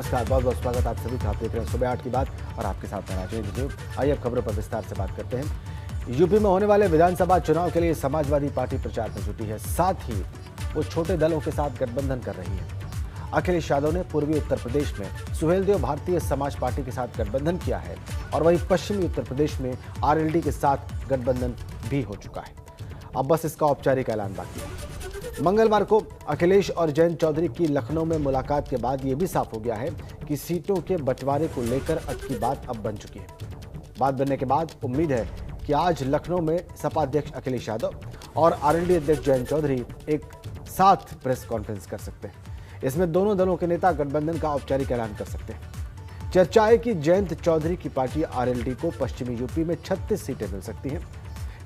नमस्कार, बहुत बहुत स्वागत आप सभी का। आप देख रहे हैं सुबह 8 की बात और आपके साथ मैं राजेंद्र देव। आइए अब खबरों पर विस्तार से बात करते हैं। यूपी में होने वाले विधानसभा चुनाव के लिए समाजवादी पार्टी प्रचार में जुटी है, साथ ही वो छोटे दलों के साथ गठबंधन कर रही है। अखिलेश यादव ने पूर्वी उत्तर प्रदेश में सुहेलदेव भारतीय समाज पार्टी के साथ गठबंधन किया है और वहीं पश्चिमी उत्तर प्रदेश में आरएलडी के साथ गठबंधन भी हो चुका है। अब बस इसका औपचारिक ऐलान बाकी है। मंगलवार को अखिलेश और जयंत चौधरी की लखनऊ में मुलाकात के बाद यह भी साफ हो गया है कि सीटों के बंटवारे को लेकर अब की बात अब बन चुकी है। बात बनने के बाद उम्मीद है कि आज लखनऊ में सपा अध्यक्ष अखिलेश यादव और आरएलडी अध्यक्ष जयंत चौधरी एक साथ प्रेस कॉन्फ्रेंस कर सकते हैं। इसमें दोनों दलों के नेता गठबंधन का औपचारिक ऐलान कर सकते हैं। चर्चा है कि जयंत चौधरी की पार्टी आरएलडी को पश्चिमी यूपी में 36 सीटें मिल सकती हैं,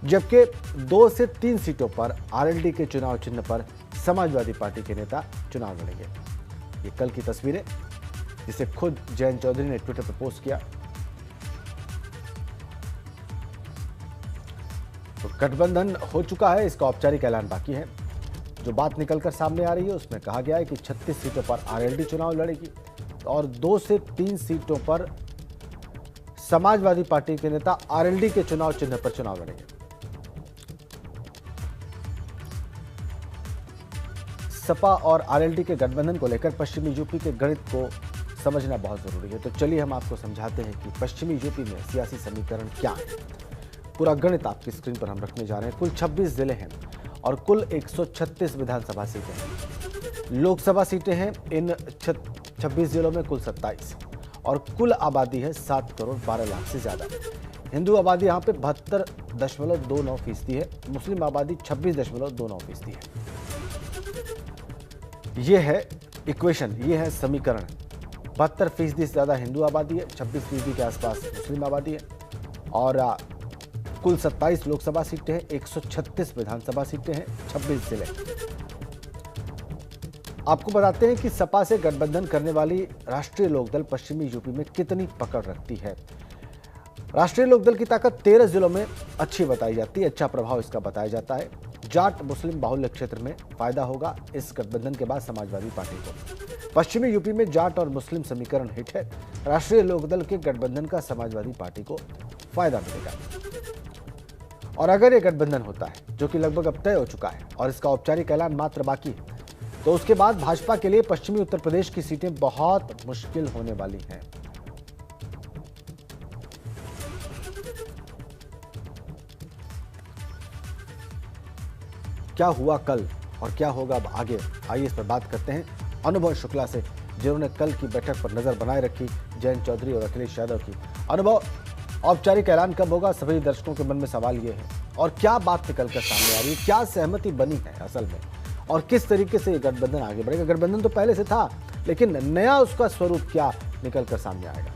जबकि 2 से 3 सीटों पर आरएलडी के चुनाव चिन्ह पर समाजवादी पार्टी के नेता चुनाव लड़ेंगे। ये कल की तस्वीरें जिसे खुद जयंत चौधरी ने ट्विटर पर पोस्ट किया। तो गठबंधन हो चुका है, इसका औपचारिक ऐलान बाकी है। जो बात निकलकर सामने आ रही है उसमें कहा गया है कि 36 सीटों पर आरएलडी चुनाव लड़ेगी और 2 से 3 सीटों पर समाजवादी पार्टी के नेता आरएलडी के चुनाव चिन्ह पर चुनाव लड़ेंगे। सपा और आरएलडी के गठबंधन को लेकर पश्चिमी यूपी के गणित को समझना बहुत जरूरी है। तो चलिए हम आपको समझाते हैं कि पश्चिमी यूपी में सियासी समीकरण क्या है। पूरा गणित आपकी स्क्रीन पर हम रखने जा रहे हैं। कुल 26 जिले हैं और कुल 136 विधानसभा सीटें हैं। लोकसभा सीटें हैं इन 26 जिलों में कुल 27 और कुल आबादी है 7 करोड़ 12 लाख से ज्यादा। हिंदू आबादी यहाँ पे 72.29% है, मुस्लिम आबादी 26.29% है। ये है इक्वेशन, ये है समीकरण। 72% से ज्यादा हिंदू आबादी है, 26% के आसपास मुस्लिम आबादी है और कुल 27 लोकसभा सीटें हैं, 136 विधानसभा सीटें हैं, 26 जिले। आपको बताते हैं कि सपा से गठबंधन करने वाली राष्ट्रीय लोकदल पश्चिमी यूपी में कितनी पकड़ रखती है। राष्ट्रीय लोकदल की ताकत 13 जिलों में अच्छी बताई जाती है, अच्छा प्रभाव इसका बताया जाता है। जाट मुस्लिम बाहुल्य क्षेत्र में फायदा होगा इस गठबंधन के बाद समाजवादी पार्टी को। पश्चिमी यूपी में जाट और मुस्लिम समीकरण हिट है। राष्ट्रीय लोकदल के गठबंधन का समाजवादी पार्टी को फायदा मिलेगा और अगर यह गठबंधन होता है, जो कि लगभग अब तय हो चुका है और इसका औपचारिक ऐलान मात्र बाकी है, तो उसके बाद भाजपा के लिए पश्चिमी उत्तर प्रदेश की सीटें बहुत मुश्किल होने वाली हैं। क्या हुआ कल और क्या होगा अब आगे, आइए इस पर बात करते हैं अनुभव शुक्ला से, जिन्होंने कल की बैठक पर नजर बनाए रखी जयंत चौधरी और अखिलेश यादव की। अनुभव, औपचारिक ऐलान कब होगा, सभी दर्शकों के मन में सवाल ये है, और क्या बात निकल कर सामने आ रही है, क्या सहमति बनी है असल में, और किस तरीके से ये गठबंधन आगे बढ़ेगा। गठबंधन तो पहले से था, लेकिन नया उसका स्वरूप क्या निकल कर सामने आएगा।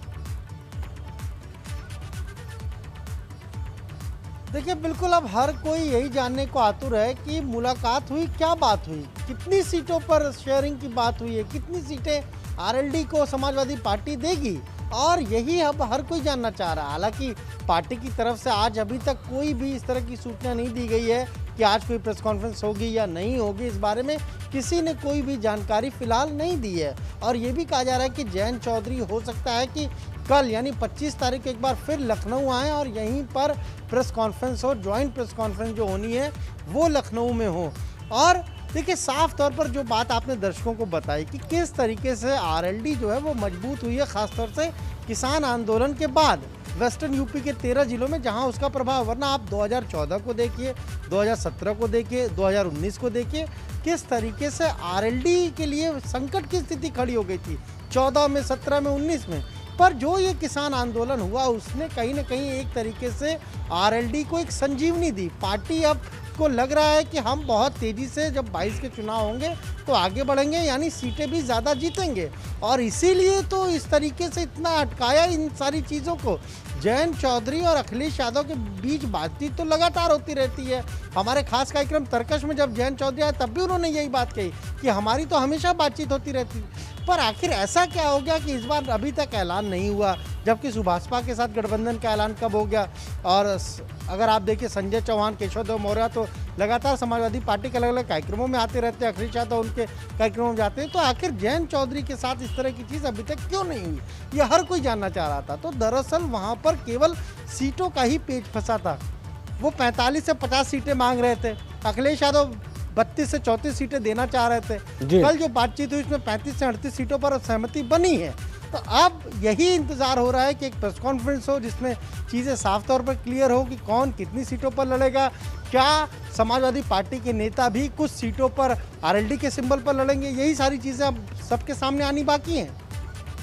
देखिए, बिल्कुल अब हर कोई यही जानने को आतुर है कि मुलाकात हुई, क्या बात हुई, कितनी सीटों पर शेयरिंग की बात हुई है, कितनी सीटें आरएलडी को समाजवादी पार्टी देगी, और यही अब हर कोई जानना चाह रहा है। हालांकि पार्टी की तरफ से आज अभी तक कोई भी इस तरह की सूचना नहीं दी गई है कि आज कोई प्रेस कॉन्फ्रेंस होगी या नहीं होगी। इस बारे में किसी ने कोई भी जानकारी फिलहाल नहीं दी है और ये भी कहा जा रहा है कि जयंत चौधरी हो सकता है कि कल यानी 25 तारीख को एक बार फिर लखनऊ आए और यहीं पर प्रेस कॉन्फ्रेंस हो, ज्वाइंट प्रेस कॉन्फ्रेंस जो होनी है वो लखनऊ में हो। और देखिए, साफ तौर पर जो बात आपने दर्शकों को बताई कि किस तरीके से आरएलडी जो है वो मजबूत हुई है, खासतौर से किसान आंदोलन के बाद वेस्टर्न यूपी के 13 जिलों में जहां उसका प्रभाव, वरना आप 2014 को देखिए, 2017 को देखिए, 2019 को देखिए, किस तरीके से आरएलडी के लिए संकट की स्थिति खड़ी हो गई थी 14 में, 17 में, 19 में। पर जो ये किसान आंदोलन हुआ उसने कहीं ना कहीं एक तरीके से आरएलडी को एक संजीवनी दी। पार्टी अब को लग रहा है कि हम बहुत तेज़ी से जब 22 के चुनाव होंगे तो आगे बढ़ेंगे, यानी सीटें भी ज़्यादा जीतेंगे। और इसीलिए तो इस तरीके से इतना अटकाया इन सारी चीज़ों को। जयंत चौधरी और अखिलेश यादव के बीच बातचीत तो लगातार होती रहती है। हमारे खास कार्यक्रम तर्कश में जब जयंत चौधरी आए तब भी उन्होंने यही बात कही कि हमारी तो हमेशा बातचीत होती रहती है। पर आखिर ऐसा क्या हो गया कि इस बार अभी तक ऐलान नहीं हुआ, जबकि सुभाषपा के साथ गठबंधन का ऐलान कब हो गया। और अगर आप देखिए, संजय चौहान, केशव देव मौर्य तो लगातार समाजवादी पार्टी के अलग अलग कार्यक्रमों में आते रहते हैं, अखिलेश यादव उनके कार्यक्रमों में जाते हैं। तो आखिर जयंत चौधरी के साथ इस तरह की चीज़ अभी तक क्यों नहीं हुई, ये हर कोई जानना चाह रहा था। तो दरअसल वहाँ पर केवल सीटों का ही पेच फंसा था। वो 45 से 50 सीटें मांग रहे थे, अखिलेश यादव 32 से 34 सीटें देना चाह रहे थे। कल जो बातचीत हुई उसमें 35 से 38 सीटों पर सहमति बनी है। तो अब यही इंतजार हो रहा है कि एक प्रेस कॉन्फ्रेंस हो जिसमें चीज़ें साफ तौर पर क्लियर हो कि कौन कितनी सीटों पर लड़ेगा। क्या समाजवादी पार्टी के नेता भी कुछ सीटों पर आरएलडी के सिंबल पर लड़ेंगे, यही सारी चीज़ें अब सबके सामने आनी बाकी हैं।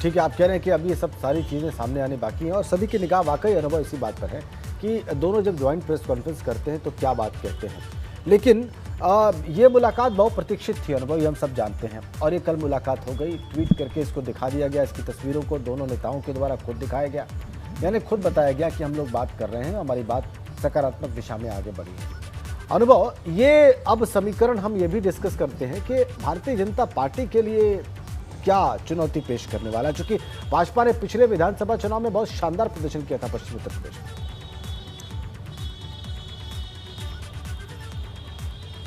ठीक है, आप कह रहे हैं कि अब ये सब सारी चीज़ें सामने आने बाकी हैं और सभी की निगाह वाकई अनुभव इसी बात पर है कि दोनों जब ज्वाइंट प्रेस कॉन्फ्रेंस करते हैं तो क्या बात कहते हैं। लेकिन ये मुलाकात बहुत प्रतीक्षित थी अनुभव, ये हम सब जानते हैं। और ये कल मुलाकात हो गई, ट्वीट करके इसको दिखा दिया गया, इसकी तस्वीरों को दोनों नेताओं के द्वारा खुद दिखाया गया, यानी खुद बताया गया कि हम लोग बात कर रहे हैं, हमारी बात सकारात्मक दिशा में आगे बढ़ी है। अनुभव, ये अब समीकरण हम ये भी डिस्कस करते हैं कि भारतीय जनता पार्टी के लिए क्या चुनौती पेश करने वाला है, चूंकि भाजपा ने पिछले विधानसभा चुनाव में बहुत शानदार प्रदर्शन किया था पश्चिमी उत्तर प्रदेश में।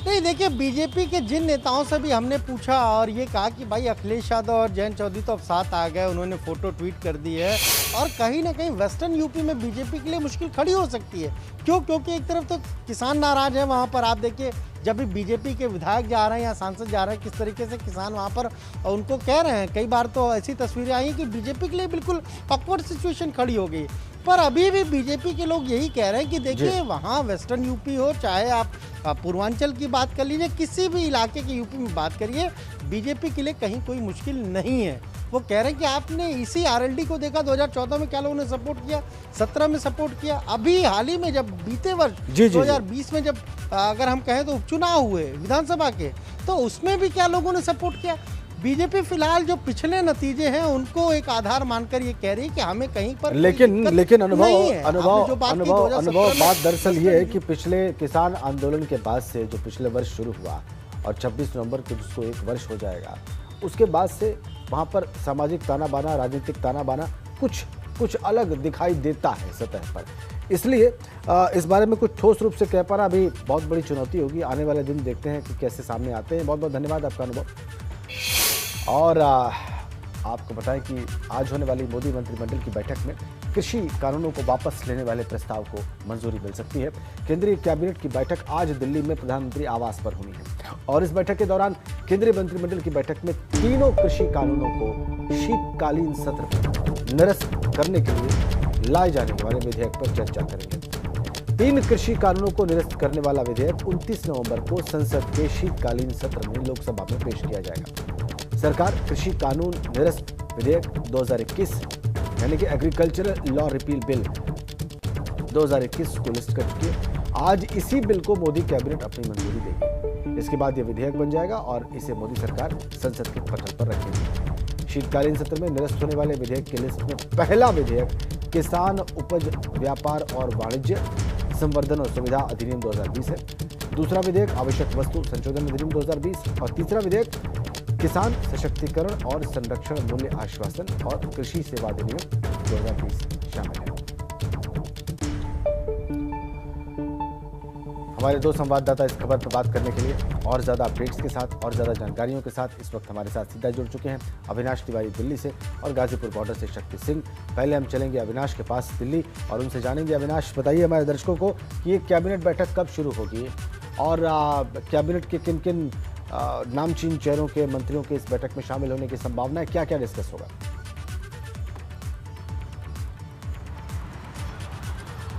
नहीं, देखिए, बीजेपी के जिन नेताओं से भी हमने पूछा और ये कहा कि भाई अखिलेश यादव और जयंत चौधरी तो अब साथ आ गए, उन्होंने फोटो ट्वीट कर दी है और कहीं ना कहीं वेस्टर्न यूपी में बीजेपी के लिए मुश्किल खड़ी हो सकती है। क्यों? क्योंकि एक तरफ तो किसान नाराज है वहाँ पर। आप देखिए, जब भी बीजेपी के विधायक जा रहे हैं या सांसद जा रहे हैं, किस तरीके से किसान वहाँ पर उनको कह रहे हैं। कई बार तो ऐसी तस्वीरें आई हैं कि बीजेपी के लिए बिल्कुल ऑकवर्ड सिचुएशन खड़ी हो गई। पर अभी भी बीजेपी के लोग यही कह रहे हैं कि देखिए, वहाँ वेस्टर्न यूपी हो, चाहे आप पूर्वांचल की बात कर लीजिए, किसी भी इलाके के यूपी में बात करिए, बीजेपी के लिए कहीं कोई मुश्किल नहीं है। वो कह रहे हैं कि आपने इसी आरएलडी को देखा 2014 में क्या लोगों ने सपोर्ट किया, 17 में सपोर्ट किया, अभी हाल ही में जब बीते वर्ष 2020 में जब अगर हम कहें तो उपचुनाव हुए विधानसभा के, तो उसमें भी क्या लोगों ने सपोर्ट किया। बीजेपी फिलहाल जो पिछले नतीजे हैं उनको एक आधार मानकर ये कह रही है कि हमें कहीं पर लेकिन अनुभव बात दरअसल ये है कि पिछले किसान आंदोलन के बाद से जो पिछले वर्ष शुरू हुआ और 26 नवंबर को जिसको एक वर्ष हो जाएगा, उसके बाद से वहाँ पर सामाजिक ताना बाना, राजनीतिक ताना बाना कुछ अलग दिखाई देता है सतह पर। इसलिए इस बारे में कुछ ठोस रूप से कह पाना अभी बहुत बड़ी चुनौती होगी। आने वाले दिन देखते हैं कि कैसे सामने आते हैं। बहुत बहुत धन्यवाद आपका अनुभव। और आपको बताएं कि आज होने वाली मोदी मंत्रिमंडल की बैठक में कृषि कानूनों को वापस लेने वाले प्रस्ताव को मंजूरी मिल सकती है। केंद्रीय कैबिनेट की बैठक आज दिल्ली में प्रधानमंत्री आवास पर होनी है और इस बैठक के दौरान केंद्रीय मंत्रिमंडल की बैठक में तीनों कृषि कानूनों को शीतकालीन सत्र में निरस्त करने के लिए लाए जाने वाले विधेयक पर चर्चा करेंगे। 3 कृषि कानूनों को निरस्त करने वाला विधेयक 29 नवंबर को संसद के शीतकालीन सत्र में लोकसभा में पेश किया जाएगा। सरकार कृषि कानून निरस्त विधेयक 2021 यानी कि एग्रीकल्चरल लॉ रिपील बिल 2021 को लिस्ट कर चुकी है। आज इसी बिल को मोदी कैबिनेट अपनी मंजूरी देगी। इसके बाद यह विधेयक बन जाएगा और इसे मोदी सरकार संसद के पटल पर रखेगी। शीतकालीन सत्र में निरस्त होने वाले विधेयक की लिस्ट में पहला विधेयक किसान उपज व्यापार और वाणिज्य संवर्धन और सुविधा अधिनियम 2020 है। दूसरा विधेयक आवश्यक वस्तु संशोधन अधिनियम 2020 और तीसरा विधेयक किसान सशक्तिकरण और संरक्षण मूल्य आश्वासन और कृषि सेवा अधिनियम 2020 शामिल है। हमारे 2 संवाददाता इस खबर पर बात करने के लिए और ज्यादा अपडेट्स के साथ और ज्यादा जानकारियों के साथ इस वक्त हमारे साथ सीधा जुड़ चुके हैं। अविनाश तिवारी दिल्ली से और गाजीपुर बॉर्डर से शक्ति सिंह। पहले हम चलेंगे अविनाश के पास दिल्ली और उनसे जानेंगे। अविनाश, बताइए हमारे दर्शकों को कि ये कैबिनेट बैठक कब शुरू होगी और कैबिनेट के किन किन नामचीन चेहरों के मंत्रियों के इस बैठक में शामिल होने की संभावना है, क्या क्या डिस्कस होगा?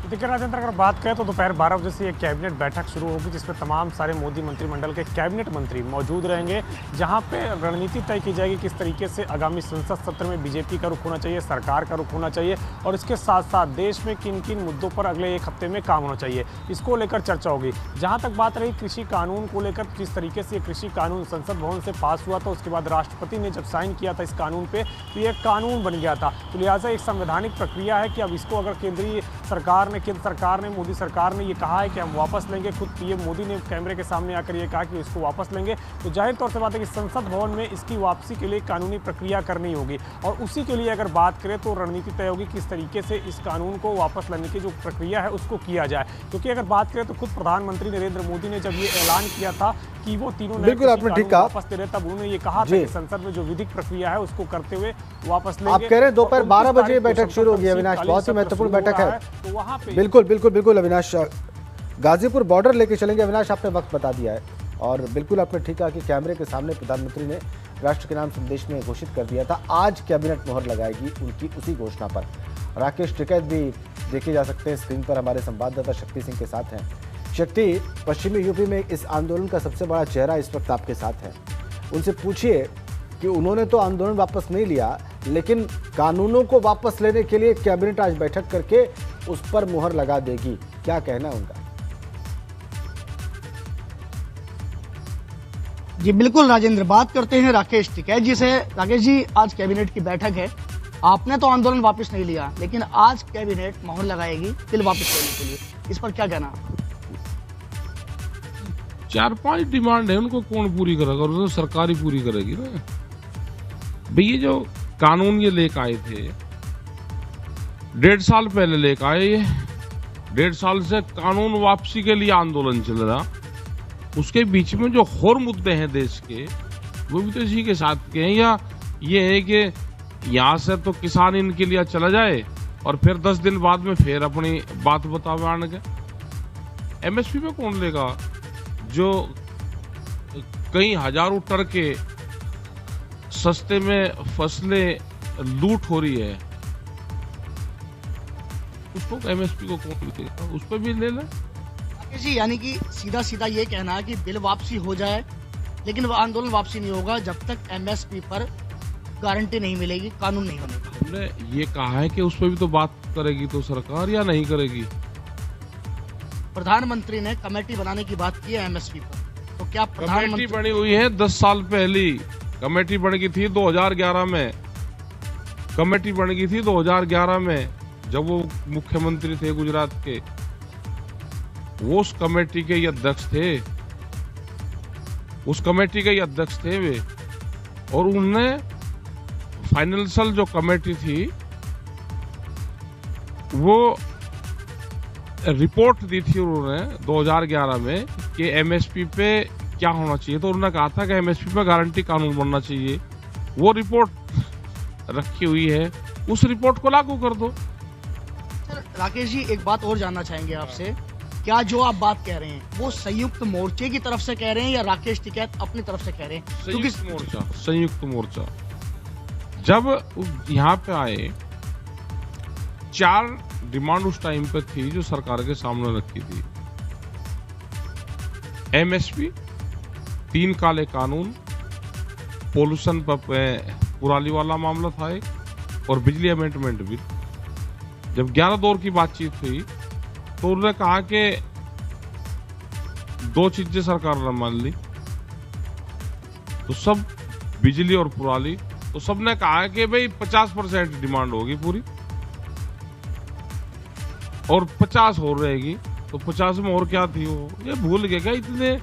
देखिए राजेंद्र, अगर बात करें तो दोपहर 12 बजे से एक कैबिनेट बैठक शुरू होगी जिसमें तमाम सारे मोदी मंत्रिमंडल के कैबिनेट मंत्री मौजूद रहेंगे, जहां पे रणनीति तय की जाएगी किस तरीके से आगामी संसद सत्र में बीजेपी का रुख होना चाहिए, सरकार का रुख होना चाहिए और इसके साथ साथ देश में किन किन मुद्दों पर अगले एक हफ्ते में काम होना चाहिए, इसको लेकर चर्चा होगी। जहाँ तक बात रही कृषि कानून को लेकर, किस तरीके से कृषि कानून संसद भवन से पास हुआ था, उसके बाद राष्ट्रपति ने जब साइन किया था इस कानून पर तो ये कानून बन गया था। तो लिहाजा एक संवैधानिक प्रक्रिया है कि अब इसको अगर केंद्रीय सरकार में केंद्र सरकार ने, मोदी सरकार ने ये कहा है कि हम वापस लेंगे। खुद पीएम मोदी ने कैमरे के सामने आकर ये कहा कि इसको वापस लेंगे, तो जाहिर तौर से बात है कि संसद भवन में इसकी वापसी के लिए कानूनी प्रक्रिया करनी होगी और उसी के लिए अगर बात करें तो रणनीति तय होगी किस तरीके से इस कानून को वापस लेने की जो प्रक्रिया है उसको किया जाए। क्योंकि अगर बात करें तो खुद प्रधानमंत्री नरेंद्र मोदी ने जब ये ऐलान किया था कि वो तीनों बिल्कुल आपने ठीक कहा, वापस ले रहे, तब उन्होंने ये कहा था कि संसद में जो विधिक प्रक्रिया है उसको करते हुए वापस लेंगे। आप कह रहे हैं दोपहर 12 बजे बैठक शुरू होगी अविनाश, बहुत ही महत्वपूर्ण बैठक है। तो वहाँ पे बिल्कुल अविनाश, गाजीपुर बॉर्डर लेके चलेंगे। अविनाश आपने वक्त बता दिया है और बिल्कुल आपने ठीक कहा कि कैमरे के सामने प्रधानमंत्री ने राष्ट्र के नाम संदेश में घोषित कर दिया था आज कैबिनेट मोहर लगाएगी उनकी उसी घोषणा पर। राकेश टिकैत भी देखे जा सकते हैं स्क्रीन पर, हमारे संवाददाता शक्ति सिंह के साथ हैं। शक्ति, पश्चिमी यूपी में इस आंदोलन का सबसे बड़ा चेहरा इस वक्त आपके साथ है, उनसे पूछिए कि उन्होंने तो आंदोलन वापस नहीं लिया लेकिन कानूनों को वापस लेने के लिए कैबिनेट आज बैठक करके उस पर मुहर लगा देगी, क्या कहना है उनका? जी बिल्कुल राजेंद्र, बात करते हैं राकेश टिकैत जी से। राकेश जी, आज कैबिनेट की बैठक है, आपने तो आंदोलन वापस नहीं लिया लेकिन आज कैबिनेट मोहर लगाएगी बिल वापस लेने के लिए, इस पर क्या कहना? 4-5 डिमांड है, उनको कौन पूरी करेगा? और सरकार ही पूरी करेगी ना भाई। ये जो कानून ये लेकर आए थे 1.5 साल पहले लेकर आए, ये 1.5 साल से कानून वापसी के लिए आंदोलन चल रहा। उसके बीच में जो और मुद्दे हैं देश के, वो भी तो इसी के साथ के हैं। या ये है कि यहाँ से तो किसान इनके लिए चला जाए और फिर 10 दिन बाद में फिर अपनी बात बतावे आने के। एमएसपी पे कौन लेगा? जो कई हजारों टन के सस्ते में फसलें लूट हो रही है, उसको एमएसपी को कौन लेगा? उस पर भी ले ले जी। यानी कि सीधा सीधा ये कहना है कि बिल वापसी हो जाए लेकिन वह आंदोलन वापसी नहीं होगा जब तक एमएसपी पर गारंटी नहीं मिलेगी, कानून नहीं बनेगा। हमने ये कहा है कि उस पर भी तो बात करेगी तो सरकार, या नहीं करेगी? प्रधानमंत्री ने कमेटी बनाने की बात की है एमएसपी पर, तो क्या कमेटी बनी हुई है 10 साल पहले? कमेटी बन गई थी 2011 में, कमेटी बन गई थी 2011 में जब वो मुख्यमंत्री थे गुजरात के। वो उस कमेटी के ये अध्यक्ष थे, उस कमेटी के ये अध्यक्ष थे वे। और उन्होंने फाइनेंशियल जो कमेटी थी वो रिपोर्ट दी थी उन्होंने 2011 में कि एमएसपी पे क्या होना चाहिए। तो उन्होंने कहा था कि एमएसपी पे गारंटी कानून बनना चाहिए। वो रिपोर्ट रखी हुई है, उस रिपोर्ट को लागू कर दो। सर राकेश जी, एक बात और जानना चाहेंगे आपसे, क्या जो आप बात कह रहे हैं वो संयुक्त मोर्चे की तरफ से कह रहे हैं या राकेश टिकैत अपनी तरफ से कह रहे हैं? संयुक्त मोर्चा जब यहाँ पे आए 4 डिमांड उस टाइम पे थी जो सरकार के सामने रखी थी। एमएसपी, 3 काले कानून, पोल्यूशन पर पुराली वाला मामला था एक, और बिजली अमेंडमेंट बिल। जब 11 दौर की बातचीत हुई तो उन्होंने कहा कि 2 चीजें सरकार ने मान ली, तो सब बिजली और पुराली, तो सबने कहा कि भाई 50% डिमांड होगी पूरी और 50 हो रहेगी। तो 50 में और क्या थी वो, ये भूल गए क्या? इतने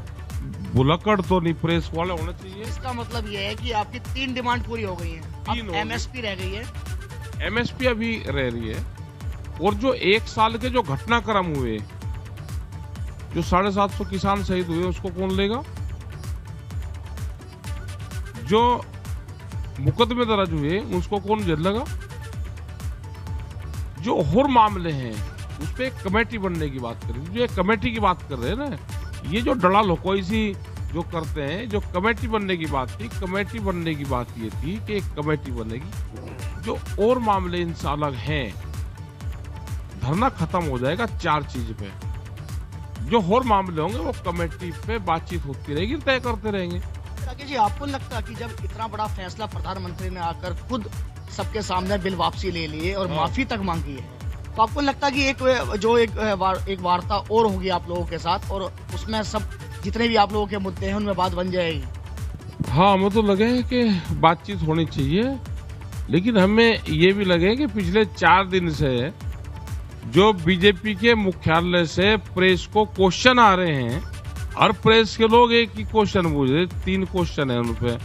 भुलक्कड़ तो नहीं प्रेस वाले होने चाहिए। इसका मतलब ये है कि आपकी 3 डिमांड पूरी हो गई है, अब एमएसपी रह गई है। एमएसपी अभी रह रही है। और जो 1 साल के जो घटनाक्रम हुए, जो 750 किसान शहीद हुए, उसको कौन लेगा? जो मुकदमे दर्ज हुए उसको कौन झेलेगा? जो और मामले हैं उस पर एक कमेटी बनने की बात करें। जो एक कमेटी की बात कर रहे हैं ना, ये जो डला लोकोइसी जो करते हैं, जो कमेटी बनने की बात थी, कमेटी बनने की बात ये थी कि एक कमेटी बनेगी। जो और मामले इनसे अलग हैं, धरना खत्म हो जाएगा 4 चीज पे। जो और मामले होंगे वो कमेटी पे बातचीत होती रहेगी, तय करते रहेंगे। राकेश जी, आपको लगता है कि जब इतना बड़ा फैसला प्रधानमंत्री ने आकर खुद सबके सामने बिल वापसी ले लिए और माफी तक मांगी है, तो आपको लगता है कि एक वार्ता और होगी आप लोगों के साथ और उसमें सब जितने भी आप लोगों के मुद्दे हैं उनमें बात बन जाएगी? हाँ, हमें तो लगे कि बातचीत होनी चाहिए, लेकिन हमें ये भी लगे कि पिछले 4 दिन से जो बीजेपी के मुख्यालय से प्रेस को क्वेश्चन आ रहे हैं और प्रेस के लोग एक ही क्वेश्चन पूछ रहे, 3 क्वेश्चन है उन पे,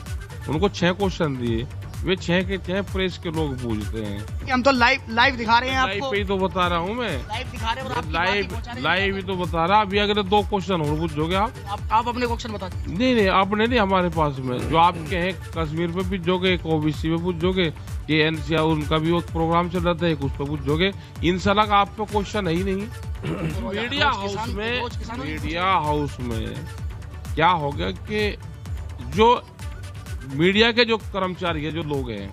उनको 6 क्वेश्चन दिए, वे 6 के 6 प्रेस के लोग पूछते हैं। कि हम तो लाइव दिखा रहे हैं आपको, लाइव पे ही तो बता रहा हूँ मैं, लाइव दिखा रहे हैं और आपकी बात ही पहुंचा रहे हैं। लाइव ही तो बता रहा। अभी अगर 2 क्वेश्चन और पूछोगे आप अपने क्वेश्चन बता दीजिए। नहीं आपने नहीं, हमारे पास में जो आपके हैं कश्मीर पे पूछोगे, एक ओबीसी पे पूछोगे, कि एनसीआर उनका भी एक प्रोग्राम चल रहा था, एक उस पर पूछोगे, इन साल का आप पे क्वेश्चन है ही नहीं। मीडिया हाउस में क्या हो गया कि जो मीडिया के जो कर्मचारी है, जो लोग हैं,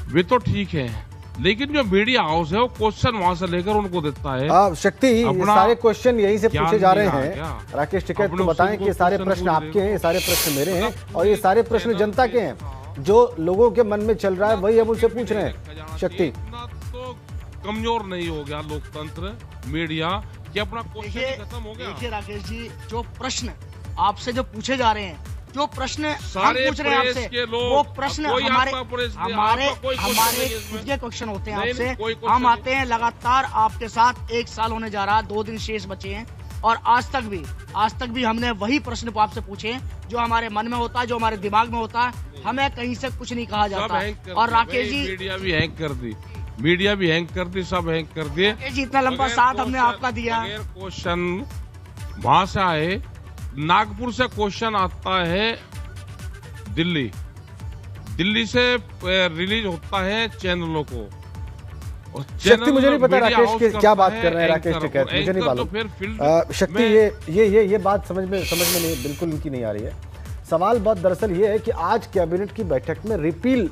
वे तो ठीक है, लेकिन जो मीडिया हाउस है वो क्वेश्चन वहां से लेकर उनको देता है। शक्ति, ये सारे क्वेश्चन यहीं से पूछे जा रहे हैं। राकेश टिकैत को बताएं कि सारे प्रश्न आपके हैं, ये सारे प्रश्न मेरे हैं, और ये सारे प्रश्न जनता के हैं। जो लोगों के मन में चल रहा है वही हम उनसे पूछ रहे हैं। शक्ति, इतना तो कमजोर नहीं हो गया लोकतंत्र, मीडिया, कि अपना क्वेश्चन खत्म हो गया। देखिए राकेश जी, जो प्रश्न आपसे जो पूछे जा रहे हैं, जो प्रश्न हम सारे पूछ रहे हैं प्रेस आपसे, के लोग, वो प्रश्न कोई हमारे आपका प्रेस नहीं, हमारे आपका कोई क्वेश्चन हमारे नहीं है इसमें। खुद के क्वेश्चन होते हैं नहीं, आपसे। नहीं, कोई क्वेश्चन हम नहीं। आते हैं लगातार आपके साथ, 1 साल होने जा रहा, 2 दिन शेष बचे हैं, और आज तक भी हमने वही प्रश्न आपसे पूछे जो हमारे मन में होता है, जो हमारे दिमाग में होता है। हमें कहीं से कुछ नहीं कहा जाता। और राकेश जी, मीडिया भी हैंग कर दी, मीडिया भी हैंग कर दी, सब हैंग कर दिए। राकेश जी, इतना लंबा साथ हमने आपका दिया। क्वेश्चन वहां से आए, नागपुर से क्वेश्चन आता है दिल्ली से रिलीज होता है चैनलों को। शक्ति, मुझे नहीं पता राकेश के क्या बात कर रहे हैं राकेश टिकैत, मुझे नहीं मालूम। शक्ति, ये बात समझ में नहीं, बिल्कुल इनकी नहीं आ रही है। सवाल बात दरअसल ये है कि आज कैबिनेट की बैठक में रिपील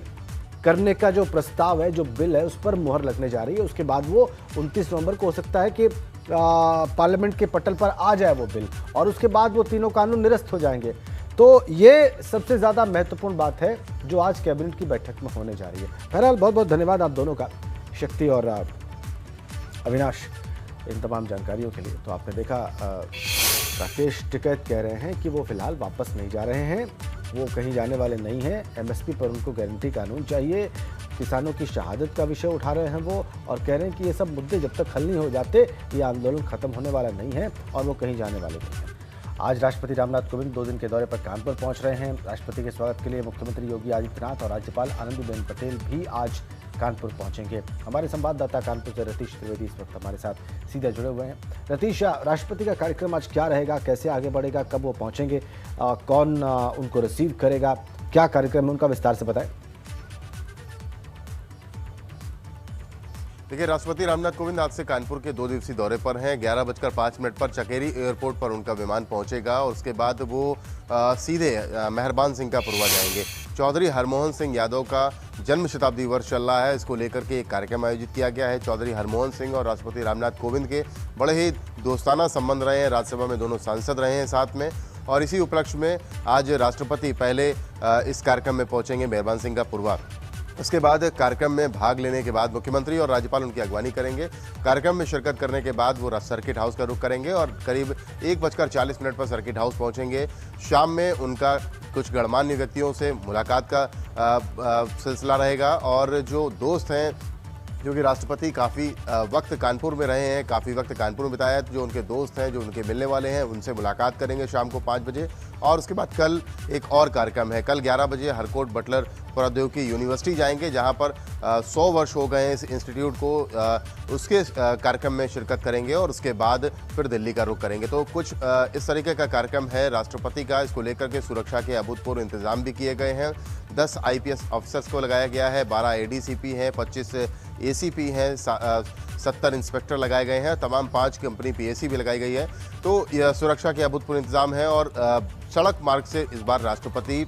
करने का जो प्रस्ताव है, जो बिल है, उस पर मुहर लगने जा रही है। उसके बाद वो 29 नवंबर को हो सकता है कि पार्लियामेंट के पटल पर आ जाए वो बिल, और उसके बाद वो तीनों कानून निरस्त हो जाएंगे। तो ये सबसे ज़्यादा महत्वपूर्ण बात है जो आज कैबिनेट की बैठक में होने जा रही है। बहरहाल बहुत बहुत धन्यवाद आप दोनों का, शक्ति और अविनाश, इन तमाम जानकारियों के लिए। तो आपने देखा, राकेश टिकैत कह रहे हैं कि वो फिलहाल वापस नहीं जा रहे हैं, वो कहीं जाने वाले नहीं हैं। एमएसपी पर उनको गारंटी कानून चाहिए, किसानों की शहादत का विषय उठा रहे हैं वो, और कह रहे हैं कि ये सब मुद्दे जब तक हल नहीं हो जाते, ये आंदोलन खत्म होने वाला नहीं है और वो कहीं जाने वाले नहीं हैं। आज राष्ट्रपति रामनाथ कोविंद 2 दिन के दौरे पर कानपुर पहुंच रहे हैं। राष्ट्रपति के स्वागत के लिए मुख्यमंत्री योगी आदित्यनाथ और राज्यपाल आनंदीबेन पटेल भी आज कानपुर पहुंचेंगे। हमारे संवाददाता कानपुर से रतीश त्रिवेदी इस वक्त हमारे साथ सीधे जुड़े हुए हैं। रतीश, राष्ट्रपति का कार्यक्रम आज क्या रहेगा, कैसे आगे बढ़ेगा, कब वो पहुंचेंगे, कौन उनको रिसीव करेगा, क्या कार्यक्रम है उनका, विस्तार से बताएं। देखिए, राष्ट्रपति रामनाथ कोविंद आज से कानपुर के 2 दिवसीय दौरे पर हैं। 11:05 पर चकेरी एयरपोर्ट पर उनका विमान पहुंचेगा और उसके बाद वो सीधे मेहरबान सिंह का पुरवा जाएंगे। चौधरी हरमोहन सिंह यादव का जन्म शताब्दी वर्ष चल रहा है, इसको लेकर के एक कार्यक्रम आयोजित किया गया है। चौधरी हरमोहन सिंह और राष्ट्रपति रामनाथ कोविंद के बड़े ही दोस्ताना संबंध रहे हैं, राज्यसभा में दोनों सांसद रहे हैं साथ में, और इसी उपलक्ष्य में आज राष्ट्रपति पहले इस कार्यक्रम में पहुंचेंगे मेहरबान सिंह का पुरवा। उसके बाद कार्यक्रम में भाग लेने के बाद मुख्यमंत्री और राज्यपाल उनकी अगवानी करेंगे। कार्यक्रम में शिरकत करने के बाद वो सर्किट हाउस का रुख करेंगे और करीब 1:40 पर सर्किट हाउस पहुंचेंगे। शाम में उनका कुछ गणमान्य व्यक्तियों से मुलाकात का सिलसिला रहेगा, और जो दोस्त हैं, जो कि राष्ट्रपति काफ़ी वक्त कानपुर में रहे हैं, काफ़ी वक्त कानपुर में बिताया है, जो उनके दोस्त हैं, जो उनके मिलने वाले हैं, उनसे मुलाकात करेंगे शाम को 5 बजे। और उसके बाद कल एक और कार्यक्रम है, कल 11 बजे हरकोट बटलर प्रौद्योगिकी यूनिवर्सिटी जाएंगे, जहां पर 100 वर्ष हो गए हैं इस इंस्टीट्यूट को, उसके कार्यक्रम में शिरकत करेंगे और उसके बाद फिर दिल्ली का रुख करेंगे। तो कुछ इस तरीके का कार्यक्रम है राष्ट्रपति का। इसको लेकर के सुरक्षा के अभूतपूर्व इंतजाम भी किए गए हैं। 10 IPS ऑफिसर्स को लगाया गया है, 12 ADCP हैं, 25 ACP हैं, 70 इंस्पेक्टर लगाए गए हैं, तमाम 5 कंपनी PAC भी लगाई गई है। तो यह सुरक्षा के अभूतपूर्व इंतजाम है, और सड़क मार्ग से इस बार राष्ट्रपति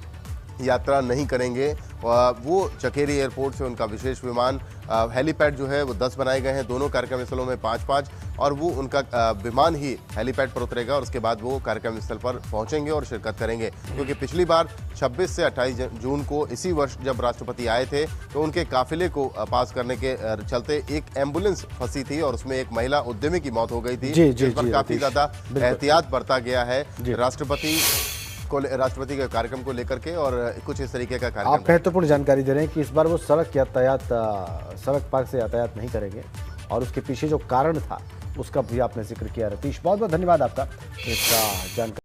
यात्रा नहीं करेंगे। वो चकेरी एयरपोर्ट से उनका विशेष विमान, हेलीपैड जो है वो 10 बनाए गए हैं, दोनों कार्यक्रम स्थलों में 5-5, और वो उनका विमान ही हेलीपैड पर उतरेगा और उसके बाद वो कार्यक्रम स्थल पर पहुंचेंगे और शिरकत करेंगे। क्योंकि पिछली बार 26 से 28 जून को इसी वर्ष जब राष्ट्रपति आए थे, तो उनके काफिले को पास करने के चलते एक एम्बुलेंस फंसी थी और उसमें एक महिला उद्यमी की मौत हो गई थी, जिस पर काफी ज्यादा एहतियात बरता गया है राष्ट्रपति के कार्यक्रम को लेकर के, और कुछ इस तरीके का कार्यक्रम। आप महत्वपूर्ण जानकारी दे रहे हैं कि इस बार वो सड़क पार्क से यातायात नहीं करेंगे और उसके पीछे जो कारण था उसका भी आपने जिक्र किया। रतीश, बहुत बहुत धन्यवाद आपका इसका जानकारी